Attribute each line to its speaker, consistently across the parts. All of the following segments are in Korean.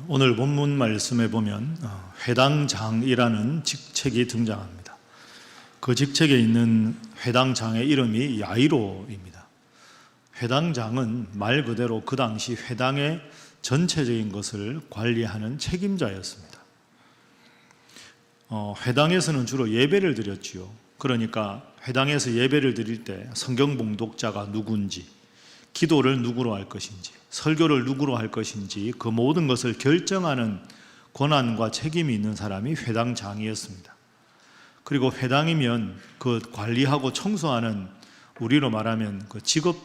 Speaker 1: 오늘 본문 말씀에 보면 회당장이라는 직책이 등장합니다. 그 직책에 있는 회당장의 이름이 야이로입니다. 회당장은 말 그대로 그 당시 회당의 전체적인 것을 관리하는 책임자였습니다. 회당에서는 주로 예배를 드렸지요. 그러니까 회당에서 예배를 드릴 때 성경 봉독자가 누군지, 기도를 누구로 할 것인지, 설교를 누구로 할 것인지 그 모든 것을 결정하는 권한과 책임이 있는 사람이 회당장이었습니다. 그리고 회당이면 그 관리하고 청소하는, 우리로 말하면 그 직업,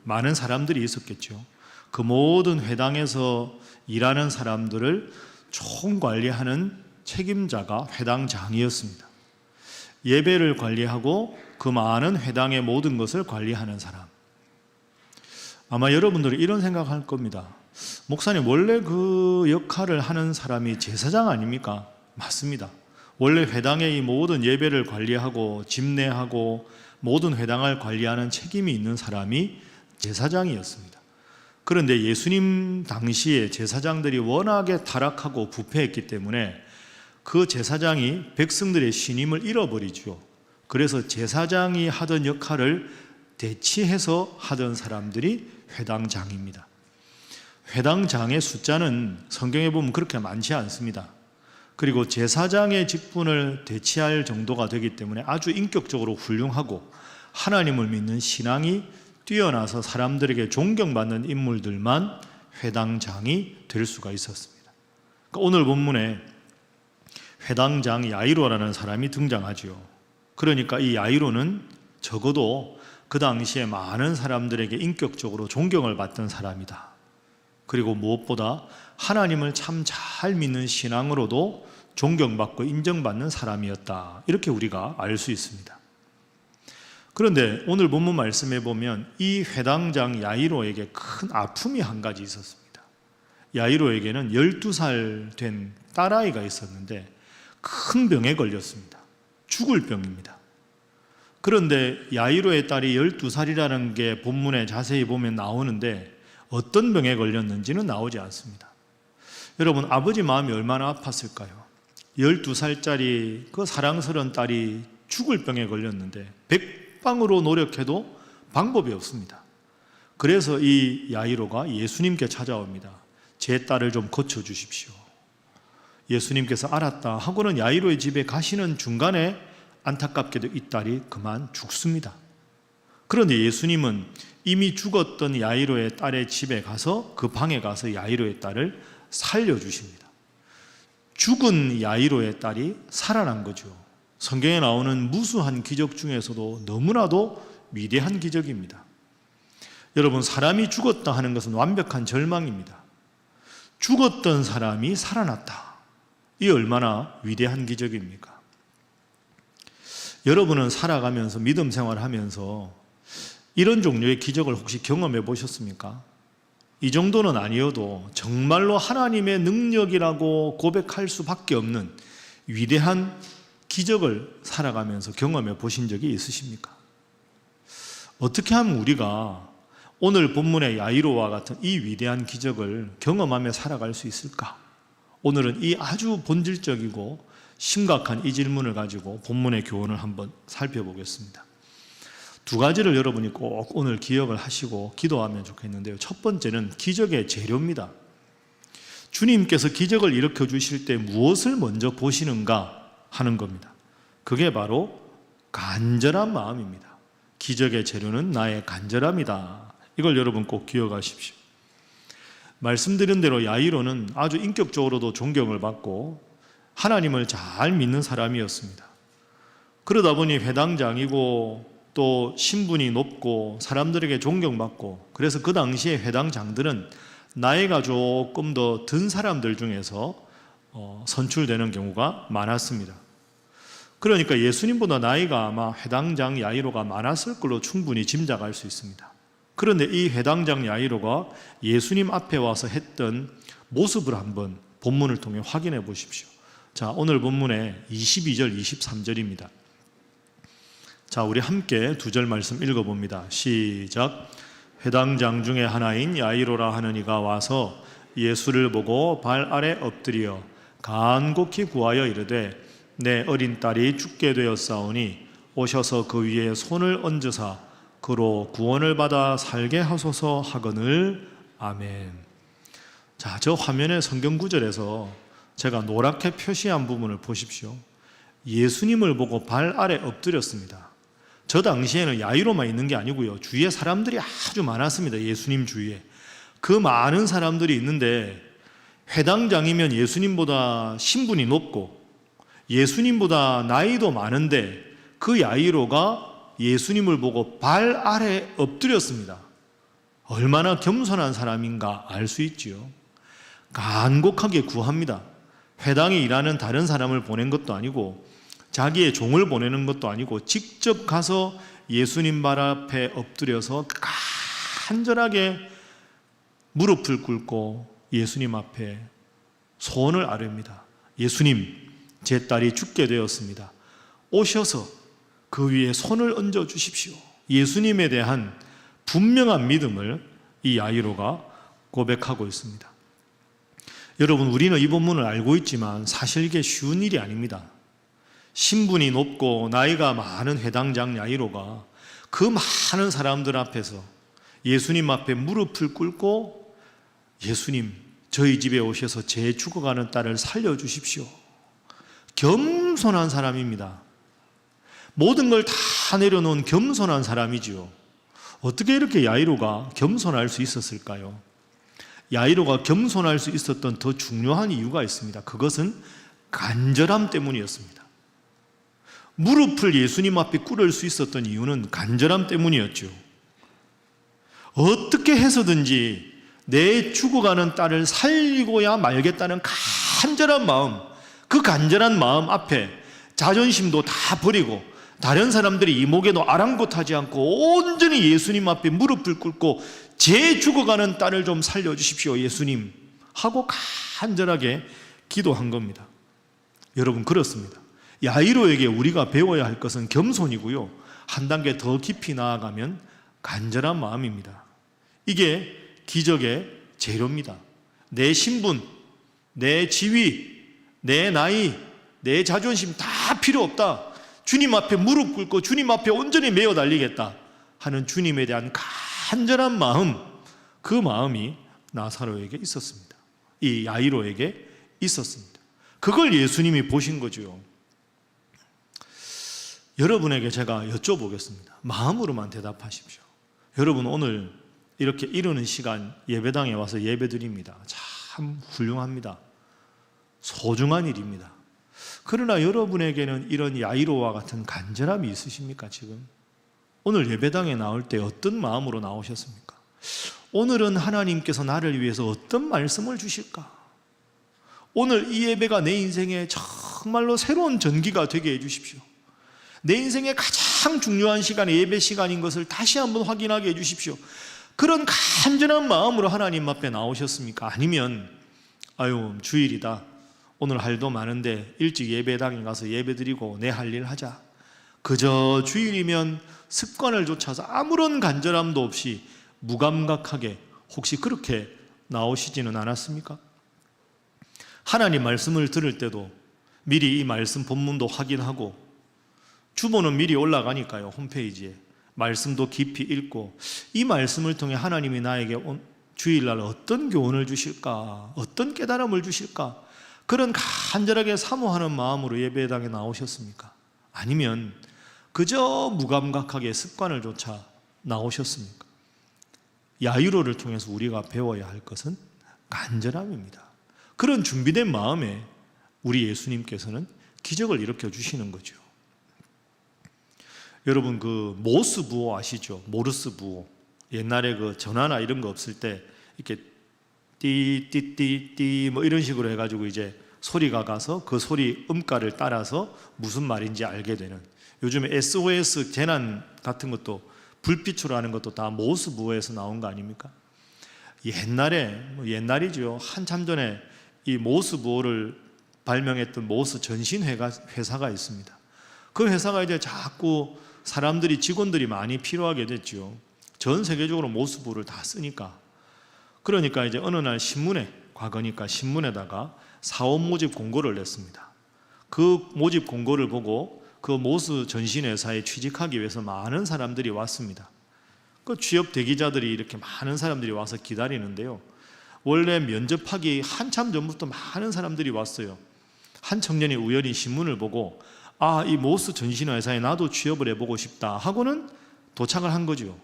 Speaker 1: 많은 사람들이 있었겠죠. 그 모든 회당에서 일하는 사람들을 총관리하는 책임자가 회당장이었습니다. 예배를 관리하고 그 많은 회당의 모든 것을 관리하는 사람. 아마 여러분들이 이런 생각할 겁니다. 목사님, 원래 그 역할을 하는 사람이 제사장 아닙니까? 맞습니다. 원래 회당의 이 모든 예배를 관리하고 집례하고 모든 회당을 관리하는 책임이 있는 사람이 제사장이었습니다. 그런데 예수님 당시에 제사장들이 워낙에 타락하고 부패했기 때문에 그 제사장이 백성들의 신임을 잃어버리죠. 그래서 제사장이 하던 역할을 대치해서 하던 사람들이 회당장입니다. 회당장의 숫자는 성경에 보면 그렇게 많지 않습니다. 그리고 제사장의 직분을 대치할 정도가 되기 때문에 아주 인격적으로 훌륭하고 하나님을 믿는 신앙이 뛰어나서 사람들에게 존경받는 인물들만 회당장이 될 수가 있었습니다. 그러니까 오늘 본문에 회당장 야이로라는 사람이 등장하죠. 그러니까 이 야이로는 적어도 그 당시에 많은 사람들에게 인격적으로 존경을 받던 사람이다. 그리고 무엇보다 하나님을 참 잘 믿는 신앙으로도 존경받고 인정받는 사람이었다. 이렇게 우리가 알 수 있습니다. 그런데 오늘 본문 말씀에 보면 이 회당장 야이로에게 큰 아픔이 한 가지 있었습니다. 야이로에게는 12살 된 딸아이가 있었는데 큰 병에 걸렸습니다. 죽을 병입니다. 그런데 야이로의 딸이 12살이라는 게 본문에 자세히 보면 나오는데 어떤 병에 걸렸는지는 나오지 않습니다. 여러분, 아버지 마음이 얼마나 아팠을까요? 12살짜리 그 사랑스러운 딸이 죽을 병에 걸렸는데 백방으로 노력해도 방법이 없습니다. 그래서 이 야이로가 예수님께 찾아옵니다. 제 딸을 좀 고쳐주십시오. 예수님께서 알았다 하고는 야이로의 집에 가시는 중간에 안타깝게도 이 딸이 그만 죽습니다. 그런데 예수님은 이미 죽었던 야이로의 딸의 집에 가서 그 방에 가서 야이로의 딸을 살려주십니다. 죽은 야이로의 딸이 살아난 거죠. 성경에 나오는 무수한 기적 중에서도 너무나도 위대한 기적입니다. 여러분, 사람이 죽었다 하는 것은 완벽한 절망입니다. 죽었던 사람이 살아났다. 이 얼마나 위대한 기적입니까? 여러분은 살아가면서 믿음 생활하면서 이런 종류의 기적을 혹시 경험해 보셨습니까? 이 정도는 아니어도 정말로 하나님의 능력이라고 고백할 수밖에 없는 위대한 기적을 살아가면서 경험해 보신 적이 있으십니까? 어떻게 하면 우리가 오늘 본문의 야이로와 같은 이 위대한 기적을 경험하며 살아갈 수 있을까? 오늘은 이 아주 본질적이고 심각한 이 질문을 가지고 본문의 교훈을 한번 살펴보겠습니다. 두 가지를 여러분이 꼭 오늘 기억을 하시고 기도하면 좋겠는데요. 첫 번째는 기적의 재료입니다. 주님께서 기적을 일으켜 주실 때 무엇을 먼저 보시는가 하는 겁니다. 그게 바로 간절한 마음입니다. 기적의 재료는 나의 간절함이다. 이걸 여러분 꼭 기억하십시오. 말씀드린 대로 야이로는 아주 인격적으로도 존경을 받고 하나님을 잘 믿는 사람이었습니다. 그러다 보니 회당장이고 또 신분이 높고 사람들에게 존경받고, 그래서 그 당시에 회당장들은 나이가 조금 더 든 사람들 중에서 선출되는 경우가 많았습니다. 그러니까 예수님보다 나이가 아마 회당장 야이로가 많았을 걸로 충분히 짐작할 수 있습니다. 그런데 이 회당장 야이로가 예수님 앞에 와서 했던 모습을 한번 본문을 통해 확인해 보십시오. 자, 오늘 본문의 22절, 23절입니다. 자, 우리 함께 두 절 말씀 읽어봅니다. 시작. 회당장 중에 하나인 야이로라 하는 이가 와서 예수를 보고 발 아래 엎드려 간곡히 구하여 이르되 내 어린 딸이 죽게 되었사오니 오셔서 그 위에 손을 얹으사 그로 구원을 받아 살게 하소서 하거늘. 아멘. 자, 저 화면의 성경 구절에서 제가 노랗게 표시한 부분을 보십시오. 예수님을 보고 발 아래 엎드렸습니다. 저 당시에는 야이로만 있는 게 아니고요, 주위에 사람들이 아주 많았습니다. 예수님 주위에 그 많은 사람들이 있는데, 회당장이면 예수님보다 신분이 높고 예수님보다 나이도 많은데 그 야이로가 예수님을 보고 발 아래 엎드렸습니다. 얼마나 겸손한 사람인가 알 수 있지요. 간곡하게 구합니다. 회당에 일하는 다른 사람을 보낸 것도 아니고 자기의 종을 보내는 것도 아니고 직접 가서 예수님 발 앞에 엎드려서 간절하게 무릎을 꿇고 예수님 앞에 소원을 아뢰입니다. 예수님, 제 딸이 죽게 되었습니다. 오셔서 그 위에 손을 얹어 주십시오. 예수님에 대한 분명한 믿음을 이 야이로가 고백하고 있습니다. 여러분, 우리는 이 본문을 알고 있지만 사실 이게 쉬운 일이 아닙니다. 신분이 높고 나이가 많은 회당장 야이로가 그 많은 사람들 앞에서 예수님 앞에 무릎을 꿇고 예수님, 저희 집에 오셔서 제 죽어가는 딸을 살려주십시오. 겸손한 사람입니다. 모든 걸 다 내려놓은 겸손한 사람이지요. 어떻게 이렇게 야이로가 겸손할 수 있었을까요? 야이로가 겸손할 수 있었던 더 중요한 이유가 있습니다. 그것은 간절함 때문이었습니다. 무릎을 예수님 앞에 꿇을 수 있었던 이유는 간절함 때문이었죠. 어떻게 해서든지 내 죽어가는 딸을 살리고야 말겠다는 간절한 마음, 그 간절한 마음 앞에 자존심도 다 버리고 다른 사람들이 이목에도 아랑곳하지 않고 온전히 예수님 앞에 무릎을 꿇고 제 죽어가는 딸을 좀 살려주십시오 예수님 하고 간절하게 기도한 겁니다. 여러분, 그렇습니다. 야이로에게 우리가 배워야 할 것은 겸손이고요, 한 단계 더 깊이 나아가면 간절한 마음입니다. 이게 기적의 재료입니다. 내 신분, 내 지위, 내 나이, 내 자존심 다 필요 없다. 주님 앞에 무릎 꿇고 주님 앞에 온전히 매어 달리겠다 하는 주님에 대한 간절한 마음, 그 마음이 나사로에게 있었습니다. 이 야이로에게 있었습니다. 그걸 예수님이 보신 거죠. 여러분에게 제가 여쭤보겠습니다. 마음으로만 대답하십시오. 여러분, 오늘 이렇게 이르는 시간 예배당에 와서 예배드립니다. 참 훌륭합니다. 소중한 일입니다. 그러나 여러분에게는 이런 야이로와 같은 간절함이 있으십니까? 지금 오늘 예배당에 나올 때 어떤 마음으로 나오셨습니까? 오늘은 하나님께서 나를 위해서 어떤 말씀을 주실까? 오늘 이 예배가 내 인생에 정말로 새로운 전기가 되게 해주십시오. 내 인생의 가장 중요한 시간이 예배 시간인 것을 다시 한번 확인하게 해주십시오. 그런 간절한 마음으로 하나님 앞에 나오셨습니까? 아니면 아유, 주일이다, 오늘 할 도 많은데 일찍 예배당에 가서 예배드리고 내 할 일 하자, 그저 주일이면 습관을 좇아서 아무런 간절함도 없이 무감각하게 혹시 그렇게 나오시지는 않았습니까? 하나님 말씀을 들을 때도 미리 이 말씀 본문도 확인하고, 주보는 미리 올라가니까요, 홈페이지에 말씀도 깊이 읽고, 이 말씀을 통해 하나님이 나에게 주일날 어떤 교훈을 주실까, 어떤 깨달음을 주실까, 그런 간절하게 사모하는 마음으로 예배당에 나오셨습니까? 아니면 그저 무감각하게 습관을 좇아 나오셨습니까? 야이로를 통해서 우리가 배워야 할 것은 간절함입니다. 그런 준비된 마음에 우리 예수님께서는 기적을 일으켜 주시는 거죠. 여러분, 그 모스 부호 아시죠? 모르스 부호. 옛날에 그 전화나 이런 거 없을 때 이렇게 띠띠띠띠 뭐 이런 식으로 해가지고 이제 소리가 가서 그 소리 음가를 따라서 무슨 말인지 알게 되는, 요즘에 SOS 재난 같은 것도 불빛으로 하는 것도 다 모스 부호에서 나온 거 아닙니까? 옛날에, 옛날이죠, 한참 전에 이 모스 부호를 발명했던 모스 전신 회사가 있습니다. 그 회사가 이제 자꾸 사람들이, 직원들이 많이 필요하게 됐죠. 전 세계적으로 모스 부호를 다 쓰니까. 그러니까 이제 어느 날 신문에 과거니까 신문에다가 사원 모집 공고를 냈습니다. 그 모집 공고를 보고 그 모스 전신회사에 취직하기 위해서 많은 사람들이 왔습니다. 그 취업 대기자들이 이렇게 많은 사람들이 와서 기다리는데요, 원래 면접하기 한참 전부터 많은 사람들이 왔어요. 한 청년이 우연히 신문을 보고 이 모스 전신회사에 나도 취업을 해보고 싶다 하고는 도착을 한 거죠.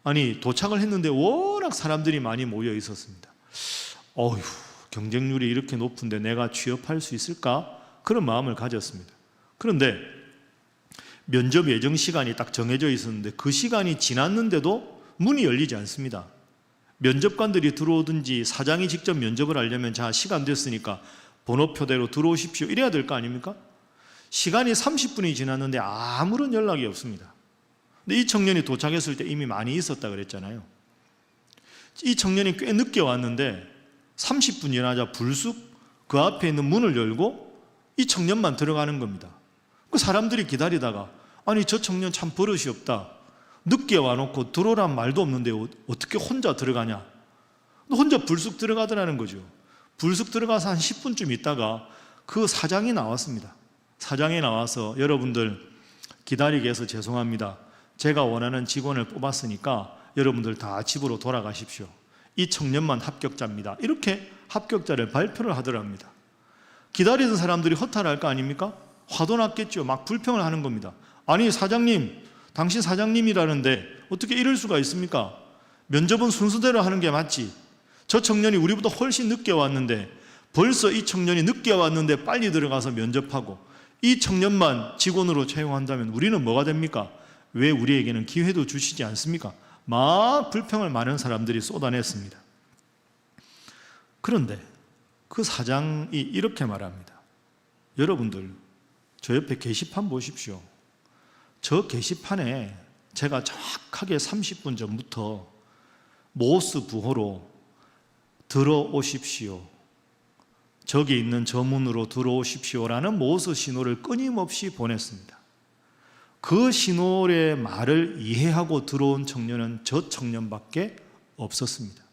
Speaker 1: 아니, 도착을 했는데 워낙 사람들이 많이 모여 있었습니다. 어휴, 경쟁률이 이렇게 높은데 내가 취업할 수 있을까? 그런 마음을 가졌습니다. 그런데 면접 예정 시간이 딱 정해져 있었는데 그 시간이 지났는데도 문이 열리지 않습니다. 면접관들이 들어오든지 사장이 직접 면접을 하려면 자, 시간 됐으니까 번호표대로 들어오십시오 이래야 될 거 아닙니까? 시간이 30분이 지났는데 아무런 연락이 없습니다. 근데 이 청년이 도착했을 때 이미 많이 있었다 그랬잖아요. 이 청년이 꽤 늦게 왔는데 30분 지나자 불쑥 그 앞에 있는 문을 열고 이 청년만 들어가는 겁니다. 그 사람들이 기다리다가 아니, 저 청년 참 버릇이 없다, 늦게 와놓고 들어오란 말도 없는데 어떻게 혼자 들어가냐, 혼자 불쑥 들어가더라는 거죠. 불쑥 들어가서 한 10분쯤 있다가 그 사장이 나왔습니다. 사장이 나와서 여러분들 기다리게 해서 죄송합니다, 제가 원하는 직원을 뽑았으니까 여러분들 다 집으로 돌아가십시오, 이 청년만 합격자입니다, 이렇게 합격자를 발표를 하더랍니다. 기다리던 사람들이 허탈할 거 아닙니까? 화도 났겠죠. 막 불평을 하는 겁니다. 아니, 사장님, 당신 사장님이라는데 어떻게 이럴 수가 있습니까? 면접은 순서대로 하는 게 맞지. 저 청년이 우리보다 훨씬 늦게 왔는데 벌써 이 청년이 늦게 왔는데 빨리 들어가서 면접하고 이 청년만 직원으로 채용한다면 우리는 뭐가 됩니까? 왜 우리에게는 기회도 주시지 않습니까? 막 불평을 많은 사람들이 쏟아냈습니다. 그런데 그 사장이 이렇게 말합니다. 여러분들, 저 옆에 게시판 보십시오. 저 게시판에 제가 정확하게 30분 전부터 모스 부호로 들어오십시오, 저기 있는 저 문으로 들어오십시오라는 모스 신호를 끊임없이 보냈습니다. 그 신호의 말을 이해하고 들어온 청년은 저 청년밖에 없었습니다.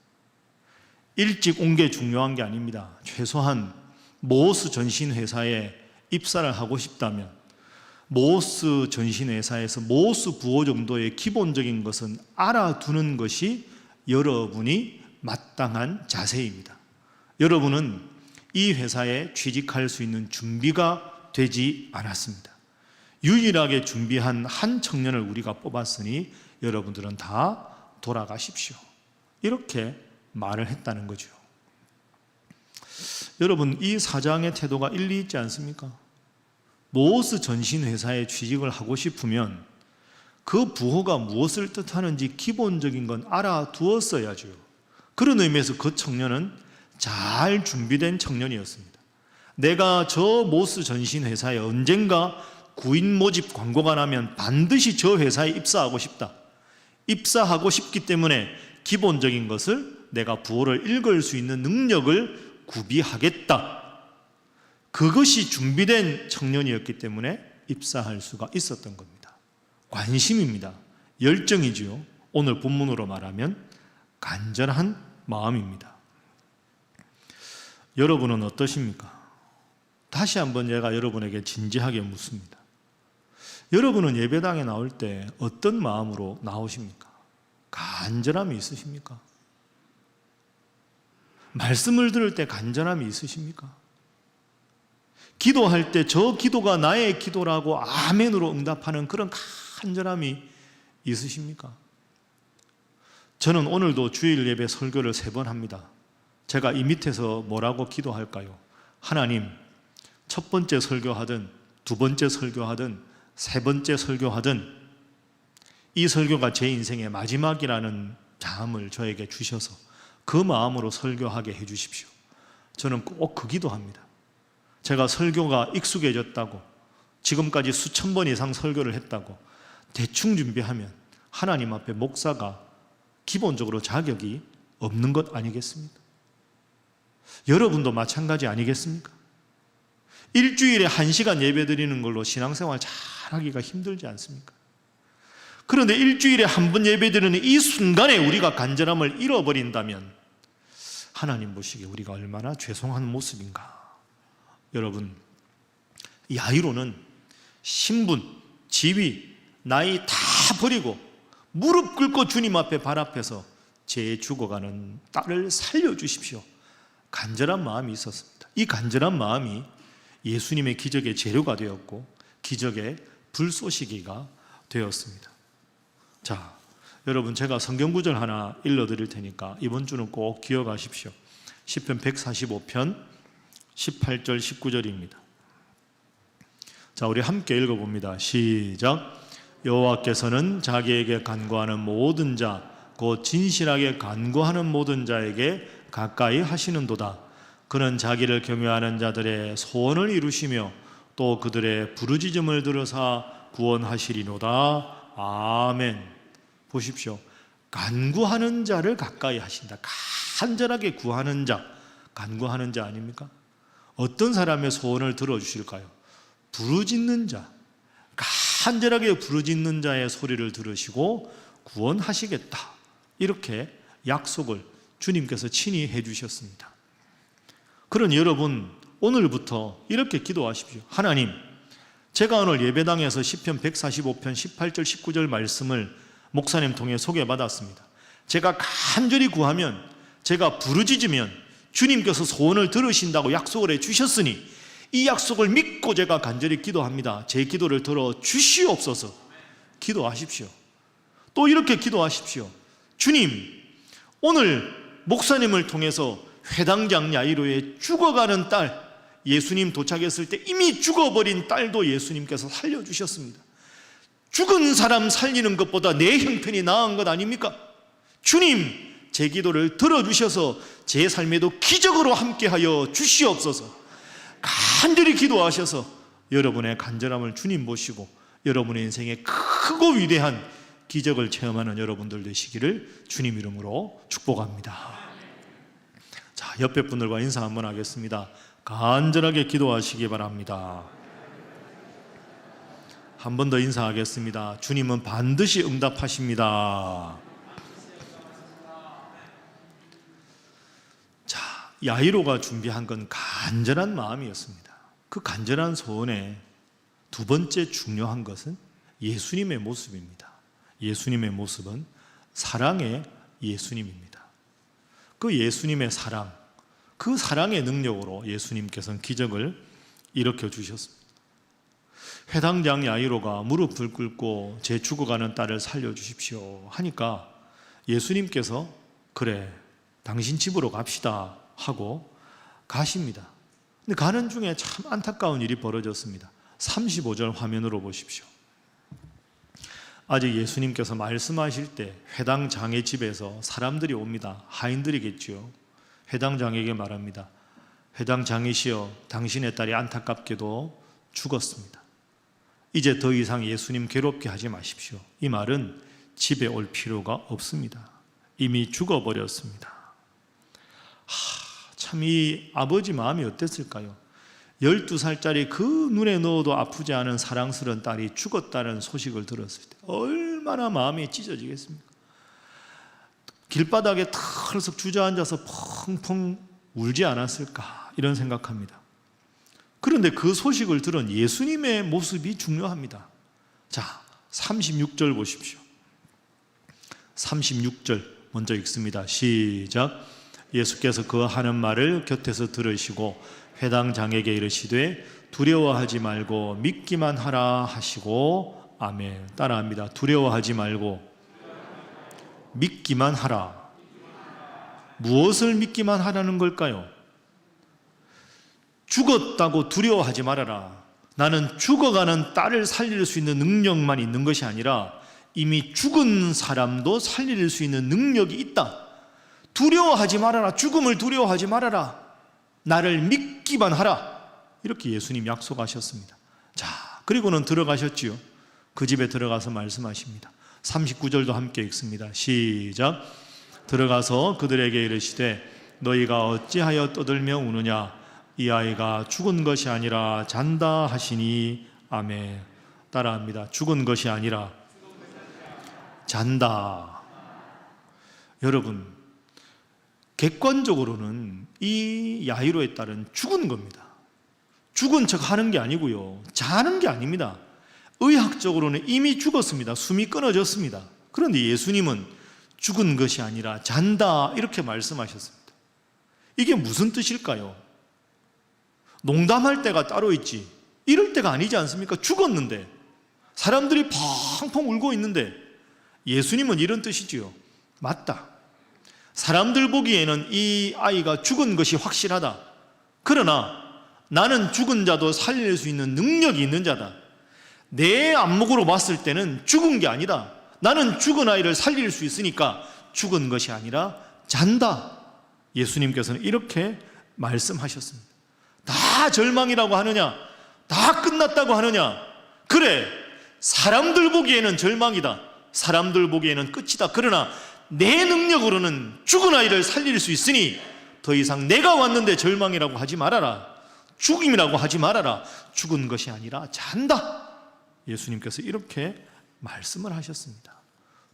Speaker 1: 일찍 온 게 중요한 게 아닙니다. 최소한 모스 전신회사에 입사를 하고 싶다면 모스 전신회사에서 모스 부호 정도의 기본적인 것은 알아두는 것이 여러분이 마땅한 자세입니다. 여러분은 이 회사에 취직할 수 있는 준비가 되지 않았습니다. 유일하게 준비한 한 청년을 우리가 뽑았으니 여러분들은 다 돌아가십시오, 이렇게 말을 했다는 거죠. 여러분, 이 사장의 태도가 일리 있지 않습니까? 모스 전신회사에 취직을 하고 싶으면 그 부호가 무엇을 뜻하는지 기본적인 건 알아두었어야죠. 그런 의미에서 그 청년은 잘 준비된 청년이었습니다. 내가 저 모스 전신회사에 언젠가 구인 모집 광고가 나면 반드시 저 회사에 입사하고 싶다, 입사하고 싶기 때문에 기본적인 것을 내가 부호를 읽을 수 있는 능력을 구비하겠다, 그것이 준비된 청년이었기 때문에 입사할 수가 있었던 겁니다. 관심입니다. 열정이지요. 오늘 본문으로 말하면 간절한 마음입니다. 여러분은 어떠십니까? 다시 한번 제가 여러분에게 진지하게 묻습니다. 여러분은 예배당에 나올 때 어떤 마음으로 나오십니까? 간절함이 있으십니까? 말씀을 들을 때 간절함이 있으십니까? 기도할 때 저 기도가 나의 기도라고 아멘으로 응답하는 그런 간절함이 있으십니까? 저는 오늘도 주일 예배 설교를 3번 합니다. 제가 이 밑에서 뭐라고 기도할까요? 하나님, 첫 번째 설교하든 두 번째 설교하든 세 번째 설교하든 이 설교가 제 인생의 마지막이라는 자음을 저에게 주셔서 그 마음으로 설교하게 해주십시오. 저는 꼭 그 기도합니다. 제가 설교가 익숙해졌다고, 지금까지 수천 번 이상 설교를 했다고 대충 준비하면 하나님 앞에 목사가 기본적으로 자격이 없는 것 아니겠습니까? 여러분도 마찬가지 아니겠습니까? 일주일에 1시간 예배 드리는 걸로 신앙생활 잘하기가 힘들지 않습니까? 그런데 일주일에 한 번 예배 드리는 이 순간에 우리가 간절함을 잃어버린다면 하나님 보시기에 우리가 얼마나 죄송한 모습인가. 여러분, 야이로는 신분, 지위, 나이 다 버리고 무릎 꿇고 주님 앞에 발 앞에서 제 죽어가는 딸을 살려주십시오, 간절한 마음이 있었습니다. 이 간절한 마음이 예수님의 기적의 재료가 되었고 기적의 불쏘시개가 되었습니다. 자, 여러분, 제가 성경 구절 하나 읽어드릴 테니까 이번 주는 꼭 기억하십시오. 시편 145편 18절 19절입니다. 자, 우리 함께 읽어봅니다. 시작. 여호와께서는 자기에게 간구하는 모든 자, 곧 진실하게 간구하는 모든 자에게 가까이 하시는도다. 그는 자기를 경외하는 자들의 소원을 이루시며 또 그들의 부르짖음을 들으사 구원하시리로다. 아멘. 보십시오. 간구하는 자를 가까이 하신다. 간절하게 구하는 자, 간구하는 자 아닙니까? 어떤 사람의 소원을 들어주실까요? 부르짖는 자, 간절하게 부르짖는 자의 소리를 들으시고 구원하시겠다, 이렇게 약속을 주님께서 친히 해주셨습니다. 그러니 여러분, 오늘부터 이렇게 기도하십시오. 하나님, 제가 오늘 예배당에서 시편 145편 18절 19절 말씀을 목사님 통해 소개받았습니다. 제가 간절히 구하면, 제가 부르짖으면 주님께서 소원을 들으신다고 약속을 해주셨으니 이 약속을 믿고 제가 간절히 기도합니다. 제 기도를 들어 주시옵소서. 기도하십시오. 또 이렇게 기도하십시오. 주님, 오늘 목사님을 통해서 회당장 야이로의 죽어가는 딸, 예수님 도착했을 때 이미 죽어버린 딸도 예수님께서 살려주셨습니다. 죽은 사람 살리는 것보다 내 형편이 나은 것 아닙니까? 주님, 제 기도를 들어주셔서 제 삶에도 기적으로 함께하여 주시옵소서. 간절히 기도하셔서 여러분의 간절함을 주님 보시고 여러분의 인생에 크고 위대한 기적을 체험하는 여러분들 되시기를 주님 이름으로 축복합니다. 자, 옆에 분들과 인사 한번 하겠습니다. 간절하게 기도하시기 바랍니다. 한 번 더 인사하겠습니다. 주님은 반드시 응답하십니다. 자, 야이로가 준비한 건 간절한 마음이었습니다. 그 간절한 소원의 두 번째 중요한 것은 예수님의 모습입니다. 예수님의 모습은 사랑의 예수님입니다. 그 예수님의 사랑, 그 사랑의 능력으로 예수님께서는 기적을 일으켜 주셨습니다. 회당장 야이로가 무릎을 꿇고 제 죽어가는 딸을 살려주십시오 하니까 예수님께서 그래, 당신 집으로 갑시다 하고 가십니다. 근데 가는 중에 참 안타까운 일이 벌어졌습니다. 35절 화면으로 보십시오. 아직 예수님께서 말씀하실 때 회당장의 집에서 사람들이 옵니다. 하인들이겠죠. 회당장에게 말합니다. 회당장이시여, 당신의 딸이 안타깝게도 죽었습니다. 이제 더 이상 예수님 괴롭게 하지 마십시오. 이 말은 집에 올 필요가 없습니다. 이미 죽어버렸습니다. 참 이 아버지 마음이 어땠을까요? 12살짜리 그 눈에 넣어도 아프지 않은 사랑스러운 딸이 죽었다는 소식을 들었을 때 얼마나 마음이 찢어지겠습니까? 길바닥에 털썩 주저앉아서 펑펑 울지 않았을까, 이런 생각합니다. 그런데 그 소식을 들은 예수님의 모습이 중요합니다. 자, 36절 보십시오. 36절 먼저 읽습니다. 시작. 예수께서 그 하는 말을 곁에서 들으시고 회당장에게 이르시되 두려워하지 말고 믿기만 하라 하시고, 아멘. 따라합니다. 두려워하지 말고 믿기만 하라. 무엇을 믿기만 하라는 걸까요? 죽었다고 두려워하지 말아라. 나는 죽어가는 딸을 살릴 수 있는 능력만 있는 것이 아니라 이미 죽은 사람도 살릴 수 있는 능력이 있다. 두려워하지 말아라. 죽음을 두려워하지 말아라. 나를 믿기만 하라. 이렇게 예수님 약속하셨습니다. 자, 그리고는 들어가셨지요. 그 집에 들어가서 말씀하십니다. 39절도 함께 읽습니다. 시작. 들어가서 그들에게 이르시되 너희가 어찌하여 떠들며 우느냐? 이 아이가 죽은 것이 아니라 잔다 하시니, 아멘. 따라합니다. 죽은 것이 아니라 잔다. 여러분, 객관적으로는 이 야이로의 딸은 죽은 겁니다. 죽은 척 하는 게 아니고요, 자는 게 아닙니다. 의학적으로는 이미 죽었습니다. 숨이 끊어졌습니다. 그런데 예수님은 죽은 것이 아니라 잔다 이렇게 말씀하셨습니다. 이게 무슨 뜻일까요? 농담할 때가 따로 있지 이럴 때가 아니지 않습니까? 죽었는데, 사람들이 펑펑 울고 있는데 예수님은 이런 뜻이지요. 맞다, 사람들 보기에는 이 아이가 죽은 것이 확실하다. 그러나 나는 죽은 자도 살릴 수 있는 능력이 있는 자다. 내 안목으로 봤을 때는 죽은 게 아니다. 나는 죽은 아이를 살릴 수 있으니까 죽은 것이 아니라 잔다. 예수님께서는 이렇게 말씀하셨습니다. 다 절망이라고 하느냐? 다 끝났다고 하느냐? 그래, 사람들 보기에는 절망이다. 사람들 보기에는 끝이다. 그러나 내 능력으로는 죽은 아이를 살릴 수 있으니 더 이상 내가 왔는데 절망이라고 하지 말아라. 죽임이라고 하지 말아라. 죽은 것이 아니라 잔다. 예수님께서 이렇게 말씀을 하셨습니다.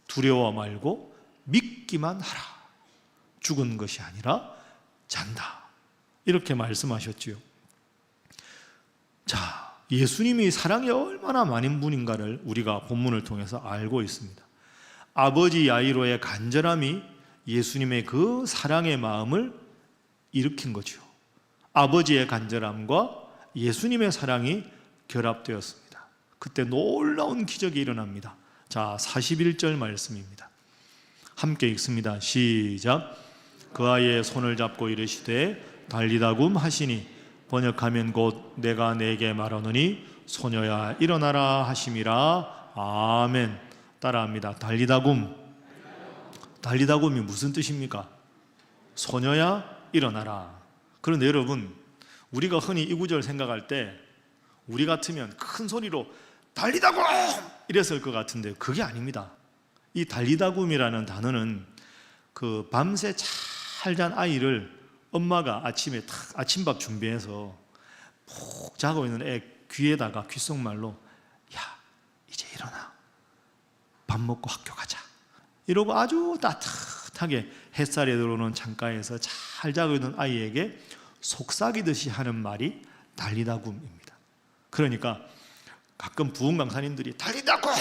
Speaker 1: 두려워 말고 믿기만 하라. 죽은 것이 아니라 잔다. 이렇게 말씀하셨지요. 자, 예수님이 사랑이 얼마나 많은 분인가를 우리가 본문을 통해서 알고 있습니다. 아버지 야이로의 간절함이 예수님의 그 사랑의 마음을 일으킨 거죠. 아버지의 간절함과 예수님의 사랑이 결합되었습니다. 그때 놀라운 기적이 일어납니다. 자, 41절 말씀입니다. 함께 읽습니다. 시작. 그 아이의 손을 잡고 이르시되 달리다굼 하시니 번역하면 곧 내가 네게 말하노니 소녀야 일어나라 하심이라. 아멘. 따라합니다. 달리다굼. 달리다굼이 무슨 뜻입니까? 소녀야 일어나라. 그런데 여러분, 우리가 흔히 이 구절 생각할 때 우리 같으면 큰 소리로 달리다굼 이랬을 것 같은데 그게 아닙니다. 이 달리다굼이라는 단어는 그 밤새 잘 잔 아이를 엄마가 아침에 탁 아침밥 준비해서 푹 자고 있는 애 귀에다가 귓속말로 야 이제 일어나, 밥 먹고 학교 가자 이러고 아주 따뜻하게 햇살에 들어오는 창가에서 잘 자고 있는 아이에게 속삭이듯이 하는 말이 달리다굼입니다. 그러니까 가끔 부흥 강사님들이 달리다굼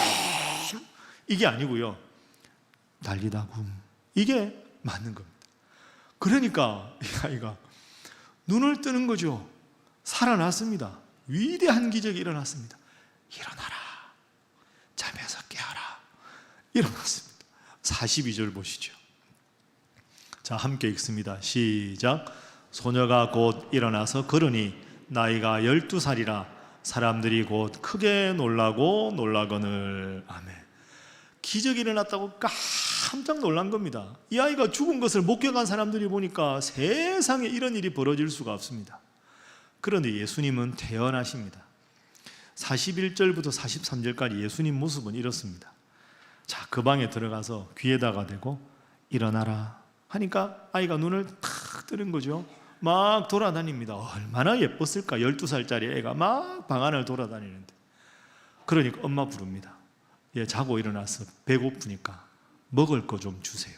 Speaker 1: 이게 아니고요, 달리다굼 이게 맞는 겁니다. 그러니까 이 아이가 눈을 뜨는 거죠. 살아났습니다. 위대한 기적이 일어났습니다. 일어나라, 잠에서 깨어라. 일어났습니다. 42절 보시죠. 자, 함께 읽습니다. 시작. 소녀가 곧 일어나서 걸으니 나이가 12살이라 사람들이 곧 크게 놀라고 놀라거늘. 아멘. 기적이 일어났다고 깜짝 놀란 겁니다. 이 아이가 죽은 것을 목격한 사람들이 보니까 세상에 이런 일이 벌어질 수가 없습니다. 그런데 예수님은 태어나십니다. 41절부터 43절까지 예수님 모습은 이렇습니다. 자, 그 방에 들어가서 귀에다가 대고 일어나라 하니까 아이가 눈을 탁 뜨는 거죠. 막 돌아다닙니다. 얼마나 예뻤을까. 12살짜리 애가 막 방 안을 돌아다니는데. 그러니까 엄마 부릅니다. 얘 자고 일어나서 배고프니까 먹을 거 좀 주세요.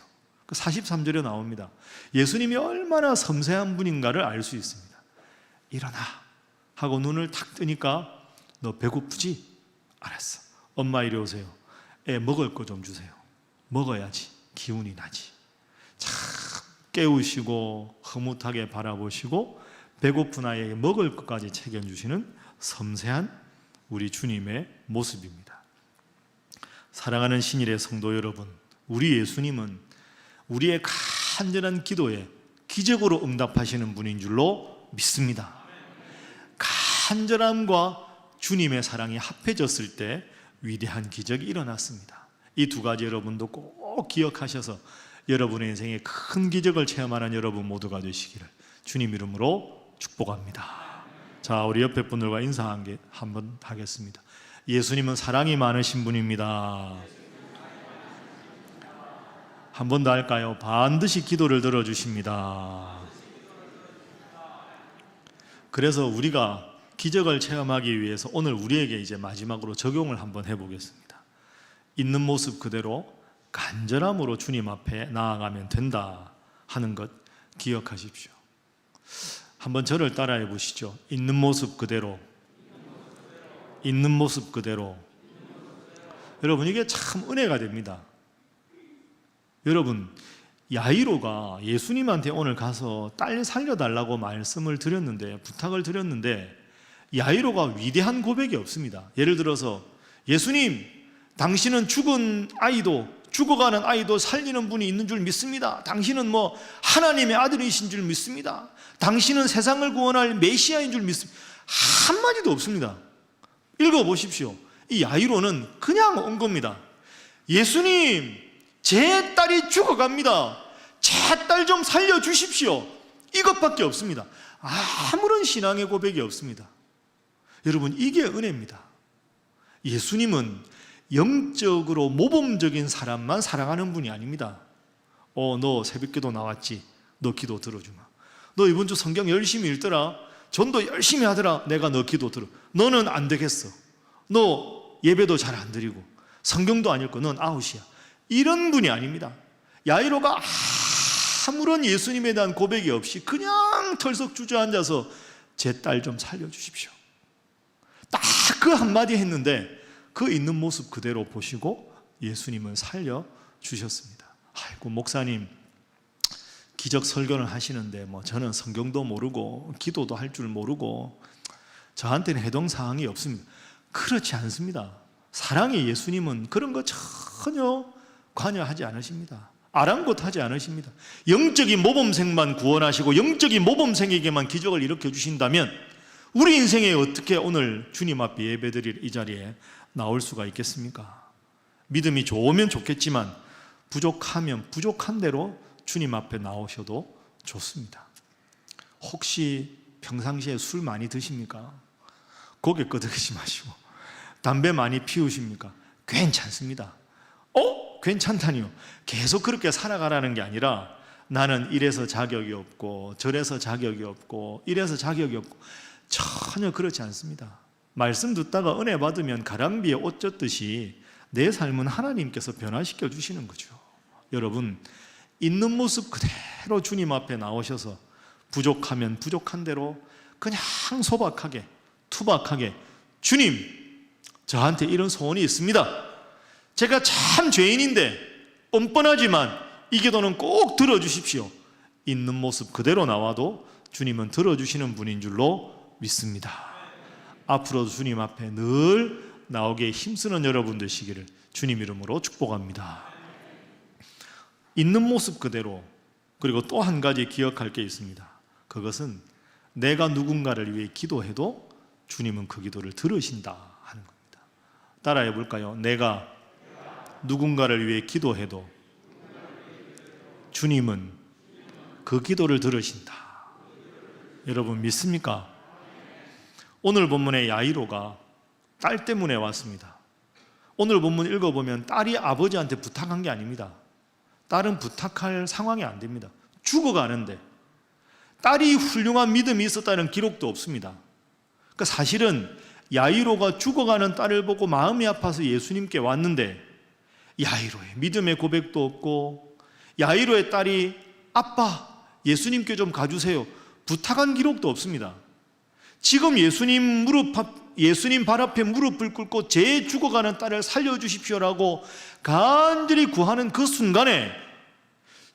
Speaker 1: 43절에 나옵니다. 예수님이 얼마나 섬세한 분인가를 알 수 있습니다. 일어나 하고 눈을 탁 뜨니까 너 배고프지? 알았어. 엄마 이리 오세요. 애 먹을 거 좀 주세요. 먹어야지 기운이 나지. 참 깨우시고 흐뭇하게 바라보시고 배고픈 아이에게 먹을 것까지 챙겨주시는 섬세한 우리 주님의 모습입니다. 사랑하는 신일의 성도 여러분, 우리 예수님은 우리의 간절한 기도에 기적으로 응답하시는 분인 줄로 믿습니다. 간절함과 주님의 사랑이 합해졌을 때 위대한 기적이 일어났습니다. 이 두 가지 여러분도 꼭 기억하셔서 여러분의 인생에 큰 기적을 체험하는 여러분 모두가 되시기를 주님 이름으로 축복합니다. 자, 우리 옆에 분들과 인사 한번 하겠습니다. 예수님은 사랑이 많으신 분입니다. 한 번 더 할까요? 반드시 기도를 들어주십니다. 그래서 우리가 기적을 체험하기 위해서 오늘 우리에게 이제 마지막으로 적용을 한번 해보겠습니다. 있는 모습 그대로 간절함으로 주님 앞에 나아가면 된다 하는 것, 기억하십시오. 한번 저를 따라해 보시죠. 있는 모습 그대로. 있는 모습 그대로. 여러분, 이게 참 은혜가 됩니다. 여러분, 야이로가 예수님한테 오늘 가서 딸 살려달라고 말씀을 드렸는데, 부탁을 드렸는데, 야이로가 위대한 고백이 없습니다. 예를 들어서, 예수님, 당신은 죽어가는 아이도 살리는 분이 있는 줄 믿습니다. 당신은 하나님의 아들이신 줄 믿습니다. 당신은 세상을 구원할 메시아인 줄 믿습니다. 한마디도 없습니다. 읽어보십시오. 이 야이로는 그냥 온 겁니다. 예수님, 제 딸이 죽어갑니다. 제 딸 좀 살려주십시오. 이것밖에 없습니다. 아무런 신앙의 고백이 없습니다. 여러분, 이게 은혜입니다. 예수님은 영적으로 모범적인 사람만 사랑하는 분이 아닙니다. 너 새벽기도 나왔지? 너 기도 들어주마. 너 이번 주 성경 열심히 읽더라. 전도 열심히 하더라. 내가 너 기도 들어. 너는 안 되겠어. 너 예배도 잘 안 드리고 성경도 안 읽고 넌 아웃이야. 이런 분이 아닙니다. 야이로가 아무런 예수님에 대한 고백이 없이 그냥 털썩 주저앉아서 제 딸 좀 살려주십시오. 딱 그 한마디 했는데 그 있는 모습 그대로 보시고 예수님은 살려주셨습니다. 아이고, 목사님 기적 설교를 하시는데 저는 성경도 모르고 기도도 할 줄 모르고 저한테는 해동사항이 없습니다. 그렇지 않습니다. 사랑의 예수님은 그런 거 전혀 관여하지 않으십니다. 아랑곳하지 않으십니다. 영적인 모범생만 구원하시고 영적인 모범생에게만 기적을 일으켜주신다면 우리 인생에 어떻게 오늘 주님 앞에 예배드릴 이 자리에 나올 수가 있겠습니까? 믿음이 좋으면 좋겠지만 부족하면 부족한 대로 주님 앞에 나오셔도 좋습니다. 혹시 평상시에 술 많이 드십니까? 고개 끄덕이지 마시고. 담배 많이 피우십니까? 괜찮습니다. 괜찮다니요. 계속 그렇게 살아가라는 게 아니라 나는 이래서 자격이 없고 저래서 자격이 없고 이래서 자격이 없고 전혀 그렇지 않습니다. 말씀 듣다가 은혜 받으면 가랑비에 옷 젖듯이 내 삶은 하나님께서 변화시켜 주시는 거죠. 여러분, 있는 모습 그대로 주님 앞에 나오셔서 부족하면 부족한 대로 그냥 소박하게 투박하게 주님, 저한테 이런 소원이 있습니다. 제가 참 죄인인데 뻔뻔하지만 이 기도는 꼭 들어주십시오. 있는 모습 그대로 나와도 주님은 들어주시는 분인 줄로 믿습니다. 앞으로도 주님 앞에 늘 나오게 힘쓰는 여러분 되시기를 주님 이름으로 축복합니다. 있는 모습 그대로. 그리고 또 한 가지 기억할 게 있습니다. 그것은 내가 누군가를 위해 기도해도 주님은 그 기도를 들으신다 하는 겁니다. 따라해 볼까요? 내가 누군가를 위해 기도해도 주님은 그 기도를 들으신다. 여러분 믿습니까? 오늘 본문의 야이로가 딸 때문에 왔습니다. 오늘 본문 읽어보면 딸이 아버지한테 부탁한 게 아닙니다. 딸은 부탁할 상황이 안 됩니다. 죽어가는데 딸이 훌륭한 믿음이 있었다는 기록도 없습니다. 그러니까 사실은 야이로가 죽어가는 딸을 보고 마음이 아파서 예수님께 왔는데 야이로의 믿음의 고백도 없고 야이로의 딸이 아빠 예수님께 좀 가주세요 부탁한 기록도 없습니다. 지금 예수님 발 앞에 무릎을 꿇고 제 죽어가는 딸을 살려주십시오라고 간절히 구하는 그 순간에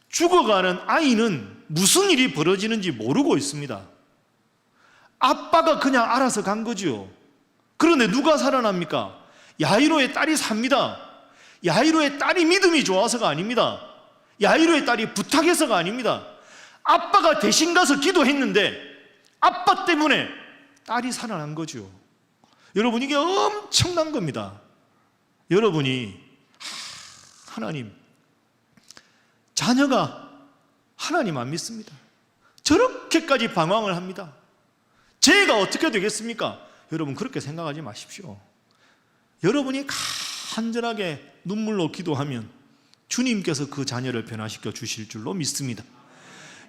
Speaker 1: 죽어가는 아이는 무슨 일이 벌어지는지 모르고 있습니다. 아빠가 그냥 알아서 간 거죠. 그런데 누가 살아납니까? 야이로의 딸이 삽니다. 야이로의 딸이 믿음이 좋아서가 아닙니다. 야이로의 딸이 부탁해서가 아닙니다. 아빠가 대신 가서 기도했는데 아빠 때문에 딸이 살아난 거죠. 여러분 이게 엄청난 겁니다. 여러분이 하나님 자녀가 하나님 안 믿습니다. 저렇게까지 방황을 합니다. 제가 어떻게 되겠습니까? 여러분 그렇게 생각하지 마십시오. 여러분이 간절하게 눈물로 기도하면 주님께서 그 자녀를 변화시켜 주실 줄로 믿습니다.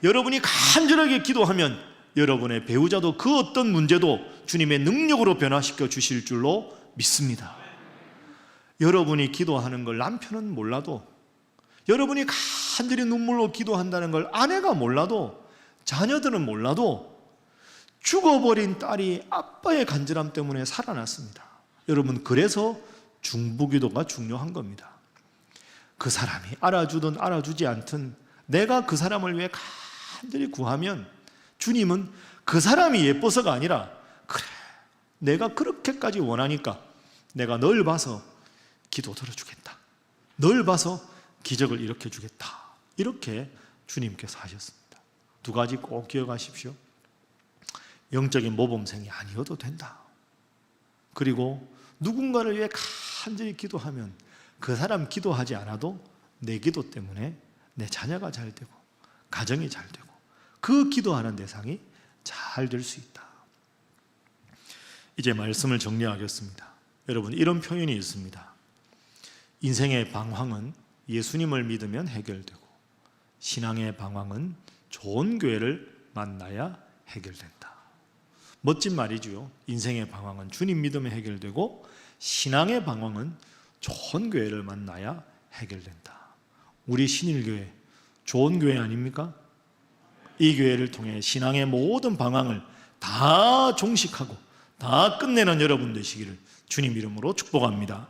Speaker 1: 여러분이 간절하게 기도하면 여러분의 배우자도 그 어떤 문제도 주님의 능력으로 변화시켜 주실 줄로 믿습니다. 여러분이 기도하는 걸 남편은 몰라도 여러분이 간절히 눈물로 기도한다는 걸 아내가 몰라도, 자녀들은 몰라도 죽어버린 딸이 아빠의 간절함 때문에 살아났습니다. 여러분, 그래서 중보기도가 중요한 겁니다. 그 사람이 알아주든 알아주지 않든 내가 그 사람을 위해 간절히 구하면 주님은 그 사람이 예뻐서가 아니라, 그래, 내가 그렇게까지 원하니까 내가 널 봐서 기도 들어주겠다, 널 봐서 기적을 일으켜주겠다, 이렇게 주님께서 하셨습니다. 두 가지 꼭 기억하십시오. 영적인 모범생이 아니어도 된다. 그리고 누군가를 위해 간절히 기도하면 그 사람 기도하지 않아도 내 기도 때문에 내 자녀가 잘 되고 가정이 잘 되고 그 기도하는 대상이 잘 될 수 있다. 이제 말씀을 정리하겠습니다. 여러분, 이런 표현이 있습니다. 인생의 방황은 예수님을 믿으면 해결되고, 신앙의 방황은 좋은 교회를 만나야 해결된다. 멋진 말이죠. 인생의 방황은 주님 믿으면 해결되고, 신앙의 방황은 좋은 교회를 만나야 해결된다. 우리 신일교회 좋은 교회 아닙니까? 이 교회를 통해 신앙의 모든 방황을 다 종식하고 다 끝내는 여러분 되시기를 주님 이름으로 축복합니다.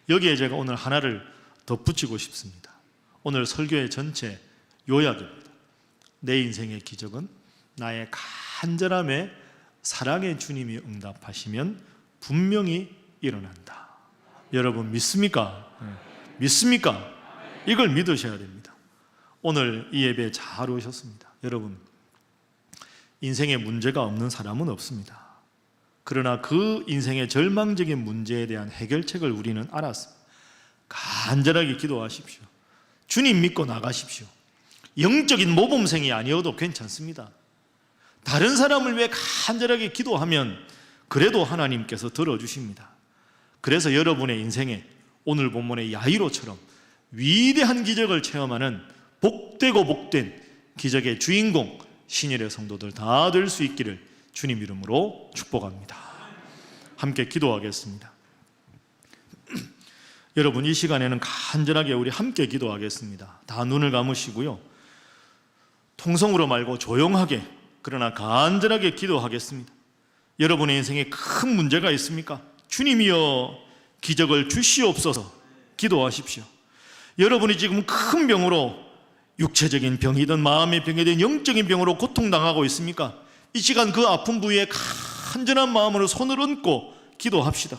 Speaker 1: 여기에 제가 오늘 하나를 덧붙이고 싶습니다. 오늘 설교의 전체 요약입니다. 내 인생의 기적은 나의 간절함에 사랑의 주님이 응답하시면 분명히 일어난다. 여러분 믿습니까? 믿습니까? 이걸 믿으셔야 됩니다. 오늘 이 예배 잘 오셨습니다. 여러분, 인생에 문제가 없는 사람은 없습니다. 그러나 그 인생의 절망적인 문제에 대한 해결책을 우리는 알았습니다. 간절하게 기도하십시오. 주님 믿고 나가십시오. 영적인 모범생이 아니어도 괜찮습니다. 다른 사람을 위해 간절하게 기도하면 그래도 하나님께서 들어주십니다. 그래서 여러분의 인생에 오늘 본문의 야이로처럼 위대한 기적을 체험하는 복되고 복된 기적의 주인공 신일의 성도들 다 될 수 있기를 주님 이름으로 축복합니다. 함께 기도하겠습니다. 여러분, 이 시간에는 간절하게 우리 함께 기도하겠습니다. 다 눈을 감으시고요, 통성으로 말고 조용하게 그러나 간절하게 기도하겠습니다. 여러분의 인생에 큰 문제가 있습니까? 주님이여 기적을 주시옵소서 기도하십시오. 여러분이 지금 큰 병으로, 육체적인 병이든 마음의 병이든 영적인 병으로 고통당하고 있습니까? 이 시간 그 아픈 부위에 간절한 마음으로 손을 얹고 기도합시다.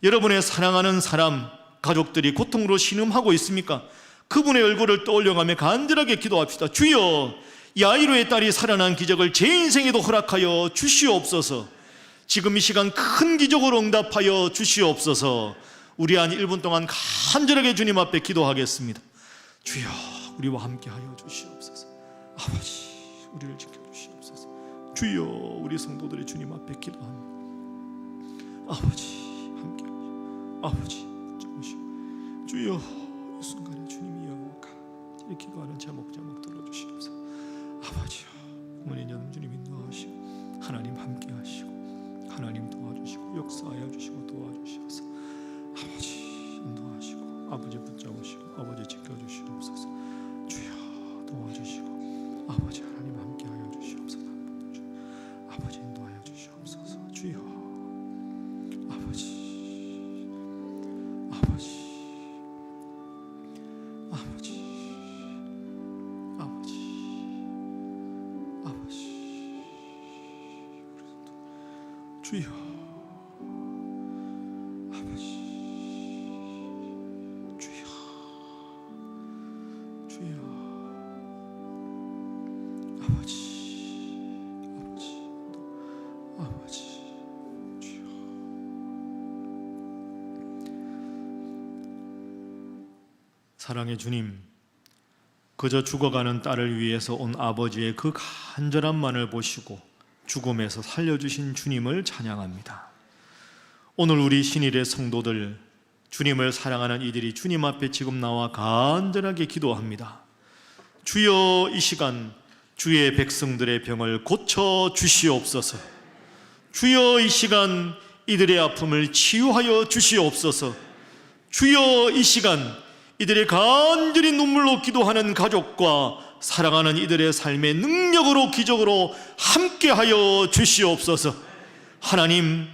Speaker 1: 여러분의 사랑하는 사람, 가족들이 고통으로 신음하고 있습니까? 그분의 얼굴을 떠올려가며 간절하게 기도합시다. 주여, 야이로의 딸이 살아난 기적을 제 인생에도 허락하여 주시옵소서. 지금 이 시간 큰 기적으로 응답하여 주시옵소서. 우리 한 1분 동안 간절하게 주님 앞에 기도하겠습니다. 주여, 우리와 함께하여 주시옵소서. 아버지, 우리를 지켜주시옵소서. 주여, 우리 성도들이 주님 앞에 기도합니다. 아버지, 함께하시오. 아버지, 붙잡으시오. 주여, 이 순간에 주님이여 간절히 기도하는 제목 들어주시옵소서. 아버지여, 어머니 여름 주님 인도하시고 하나님 함께하시고 하나님 도와주시고 역사하여 주시고 도와주시옵소서. 아버지 인도하시고 아버지 붙잡으시고 아버지 지켜주시옵소서. 주여 도와주시고 아버지 하나님 함께하여 주시옵소서. 아버지 인도하여 주시옵소서. 주여 아버지 주여 아버지, 주여 아버지, 주여. 사랑의 주님, 그저 죽어가는 딸을 위해서 온 아버지의 그 간절함만을 보시고 죽음에서 살려주신 주님을 찬양합니다. 오늘 우리 신일의 성도들, 주님을 사랑하는 이들이 주님 앞에 지금 나와 간절하게 기도합니다. 주여, 이 시간 주의 백성들의 병을 고쳐 주시옵소서. 주여, 이 시간 이들의 아픔을 치유하여 주시옵소서. 주여, 이 시간 이들의 간절히 눈물로 기도하는 가족과 사랑하는 이들의 삶의 능력으로 기적으로 함께하여 주시옵소서. 하나님,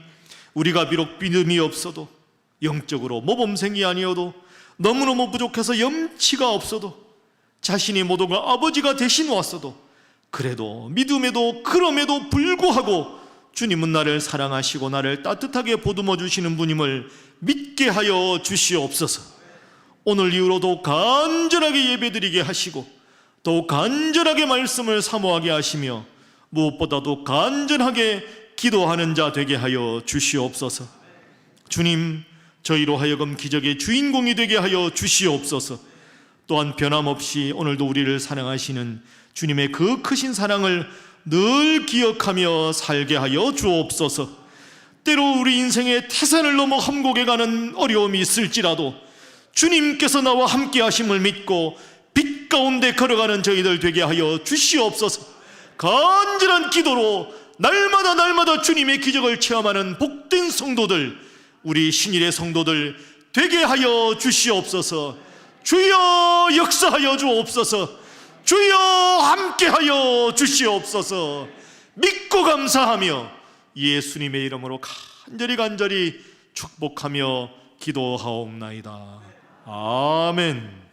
Speaker 1: 우리가 비록 믿음이 없어도, 영적으로 모범생이 아니어도, 너무너무 부족해서 염치가 없어도, 자신이 모두가 아버지가 대신 왔어도, 그래도 믿음에도 그럼에도 불구하고 주님은 나를 사랑하시고 나를 따뜻하게 보듬어 주시는 분임을 믿게 하여 주시옵소서. 오늘 이후로도 간절하게 예배드리게 하시고 또 간절하게 말씀을 사모하게 하시며 무엇보다도 간절하게 기도하는 자 되게 하여 주시옵소서. 주님, 저희로 하여금 기적의 주인공이 되게 하여 주시옵소서. 또한 변함없이 오늘도 우리를 사랑하시는 주님의 그 크신 사랑을 늘 기억하며 살게 하여 주옵소서. 때로 우리 인생의 태산을 넘어 함곡에 가는 어려움이 있을지라도 주님께서 나와 함께 하심을 믿고 빛 가운데 걸어가는 저희들 되게 하여 주시옵소서. 간절한 기도로 날마다 주님의 기적을 체험하는 복된 성도들, 우리 신일의 성도들 되게 하여 주시옵소서. 주여 역사하여 주옵소서. 주여 함께하여 주시옵소서. 믿고 감사하며 예수님의 이름으로 간절히 축복하며 기도하옵나이다. 아멘.